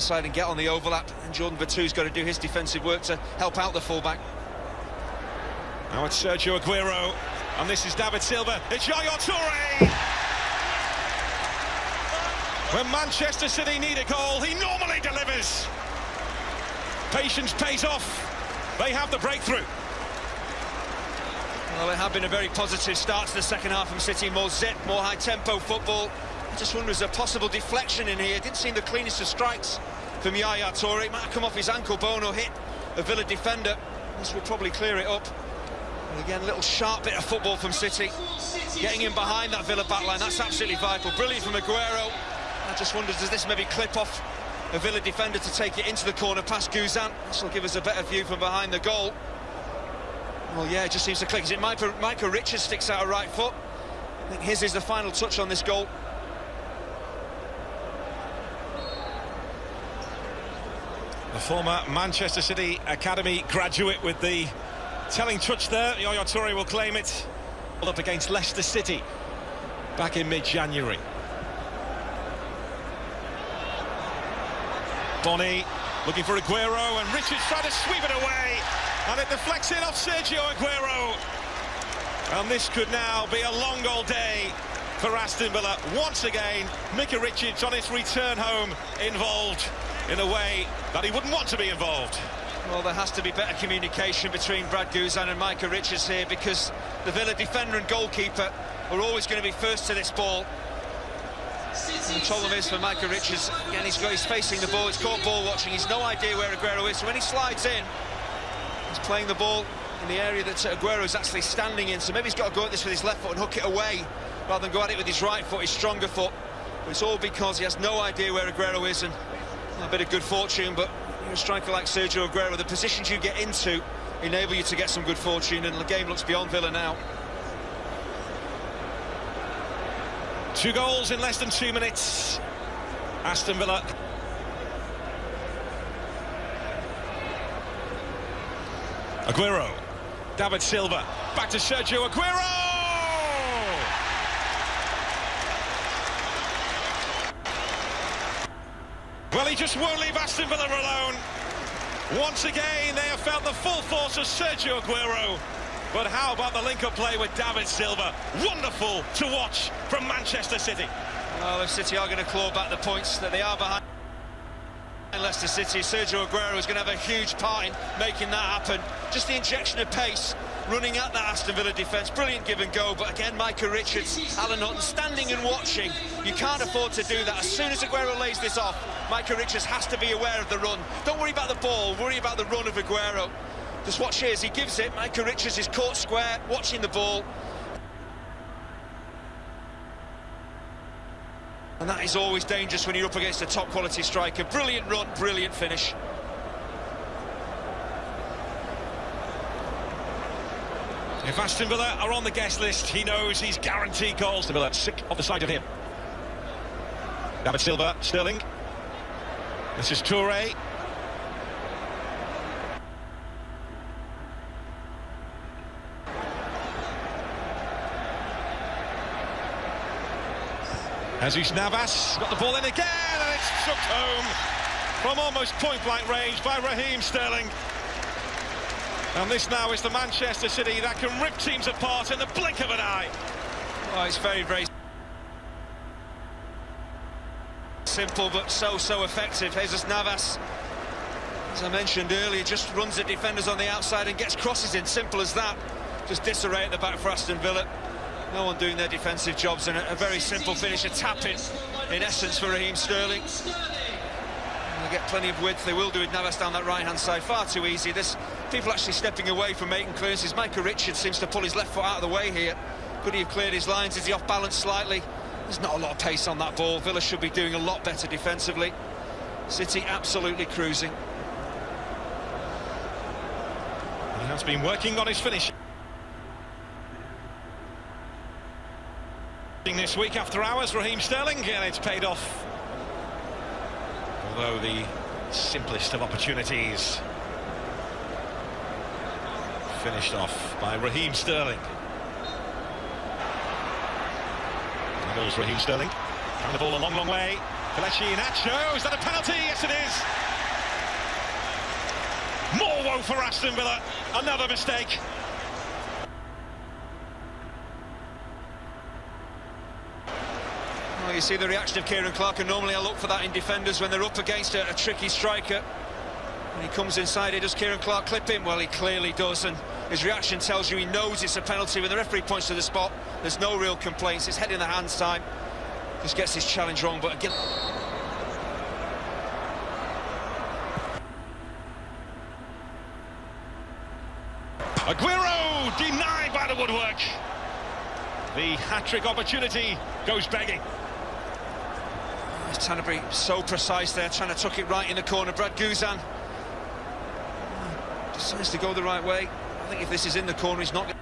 side and get on the overlap, and Jordan Vertou's got to do his defensive work to help out the fullback. Now it's Sergio Aguero, and this is David Silva. It's Yaya Toure! When Manchester City need a goal, he normally delivers. Patience pays off. They have the breakthrough. Well, it had been a very positive start to the second half from City. More zip, more high-tempo football. I just wonder, is there a possible deflection in here? It didn't seem the cleanest of strikes from Yaya Toure. It might have come off his ankle bone or hit a Villa defender. This will probably clear it up. And again, a little sharp bit of football from City. Getting in behind that Villa backline, that's absolutely vital. Brilliant from Aguero. I just wonder, does this maybe clip off a Villa defender to take it into the corner past Guzan? This will give us a better view from behind the goal. Well, yeah, it just seems to click. Is it Micah Richards sticks out a right foot? I think his is the final touch on this goal. The former Manchester City Academy graduate with the telling touch there. Yaya Toure will claim it. Up against Leicester City back in mid-January. Bonnie looking for Aguero, and Richards trying to sweep it away, and it deflects in off Sergio Aguero. And this could now be a long old day for Aston Villa. Once again, Micah Richards on his return home involved in a way that he wouldn't want to be involved. Well, there has to be better communication between Brad Guzan and Micah Richards here, because the Villa defender and goalkeeper are always going to be first to this ball. The problem is for Micah Richards, again, he's facing the ball, he's caught ball watching, he's no idea where Aguero is, so when he slides in, he's playing the ball in the area that Aguero is actually standing in, so maybe he's got to go at this with his left foot and hook it away, rather than go at it with his right foot, his stronger foot. But it's all because he has no idea where Aguero is, and a bit of good fortune, but you're a striker like Sergio Aguero, the positions you get into enable you to get some good fortune, and the game looks beyond Villa now. 2 goals in less than 2 minutes. Aston Villa. Aguero. David Silva. Back to Sergio Aguero! Well, he just won't leave Aston Villa alone. Once again, they have felt the full force of Sergio Aguero. But how about the link-up play with David Silva? Wonderful to watch from Manchester City. Well, if City are going to claw back the points that they are behind Leicester City, Sergio Aguero is going to have a huge part in making that happen. Just the injection of pace, running at that Aston Villa defence. Brilliant give and go, but again, Micah Richards, Alan Hutton standing and watching. You can't afford to do that. As soon as Aguero lays this off, Micah Richards has to be aware of the run. Don't worry about the ball, worry about the run of Aguero. Just watch here as he gives it. Micah Richards is caught square, watching the ball. And that is always dangerous when you're up against a top-quality striker. Brilliant run, brilliant finish. If Aston Villa are on the guest list, he knows he's guaranteed goals. Aston Villa sick of the sight of him. David Silva, Sterling. This is Toure. Jesus Navas got the ball in again, and it's chucked home from almost point-blank range by Raheem Sterling. And this now is the Manchester City that can rip teams apart in the blink of an eye. Oh, it's very, very simple, but so effective. Jesus Navas, as I mentioned earlier, just runs the defenders on the outside and gets crosses in. Simple as that. Just disarray at the back for Aston Villa. No one doing their defensive jobs, and a very simple finish, a tap-in essence for Raheem Sterling. And they get plenty of width. They will do with Navas down that right-hand side. Far too easy. There's people actually stepping away from making clearances. Micah Richards seems to pull his left foot out of the way here. Could he have cleared his lines? Is he off balance slightly? There's not a lot of pace on that ball. Villa should be doing a lot better defensively. City absolutely cruising. He has been working on his finish this week after hours, Raheem Sterling, and it's paid off. Although the simplest of opportunities finished off by Raheem Sterling. There goes Raheem Sterling. Trying the ball a long way. Kelechi Iheanacho, is that a penalty? Yes, it is. More woe for Aston Villa. Another mistake. Well, you see the reaction of Kieran Clark, and normally I look for that in defenders when they're up against a tricky striker. When he comes inside, does Kieran Clark clip him? Well, he clearly does, and his reaction tells you he knows it's a penalty. When the referee points to the spot, there's no real complaints. It's head in the hands time. Just gets his challenge wrong, but again... Aguero denied by the woodwork. The hat-trick opportunity goes begging. He's trying to be so precise there, trying to tuck it right in the corner. Brad Guzan decides to go the right way. I think if this is in the corner, he's not...